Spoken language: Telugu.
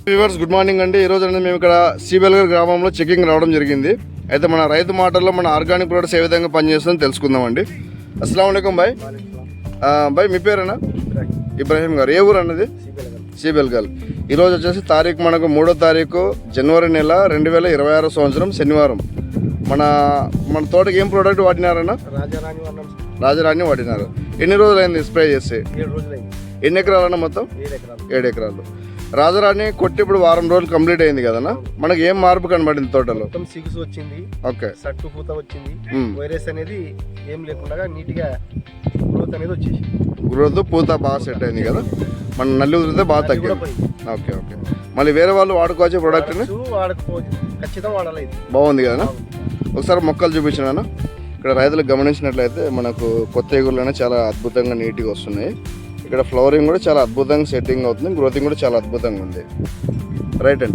వ్యూవర్స్ గుడ్ మార్నింగ్ అండి. ఈరోజు అనేది మేము ఇక్కడ సిబెల్గర్ గ్రామంలో చెకింగ్ రావడం జరిగింది. అయితే మన రైతు మాటల్లో మన ఆర్గానిక్ ప్రొడక్ట్స్ ఏ విధంగా పనిచేస్తుందో తెలుసుకుందామండి. అస్సలాము అలైకుం భాయ్. భాయ్ మీ పేరేనా? ఇబ్రాహీం గారు. ఏ ఊరు అన్నది? సిబెల్గల్. ఈరోజు వచ్చేసి తారీఖు మనకు 3వ తారీఖు జనవరి నెల 2026 సంవత్సరం శనివారం. మన తోటకి ఏం ప్రోడక్ట్ వాడినారన్న? రాజరాణి వాడినారు. ఎన్ని రోజులైంది స్ప్రే చేసి? 7 రోజులైంది. ఎన్ని ఎకరాలన్నా మొత్తం? 7 ఎకరాలు. రాజరాణి కొట్టి ఇప్పుడు వారం రోజులు కంప్లీట్ అయింది కదన్నా. మనకి ఏం మార్పు కనబడింది తోటలో? మొత్తం సిగుసు వచ్చింది, ఓకే, సట్టు పూత వచ్చింది, వైరస్ అనేది ఏం లేకుండా నీట్గా గ్రోత్ అనేది వచ్చేసి గ్రోత్ పూత బాగా సెట్ అయింది కదా. మన నల్లి వదిలితే బాగా తగ్గింది. Okay okay. మళ్ళీ వేరే వాళ్ళు వాడుకోవచ్చు ప్రోడక్ట్ని? వాడుకోవచ్చు, ఖచ్చితంగా వాడాలి. బాగుంది కదా. ఒకసారి మొక్కలు చూపించినాను. ఇక్కడ రైతులకు గమనించినట్లయితే మనకు కొత్త ఎగురులోనే చాలా అద్భుతంగా నీట్గా వస్తున్నాయి. ఇక్కడ ఫ్లవరింగ్ కూడా చాలా అద్భుతంగా సెట్టింగ్ అవుతుంది. గ్రోతింగ్ కూడా చాలా అద్భుతంగా ఉంది. రైట్ అండి.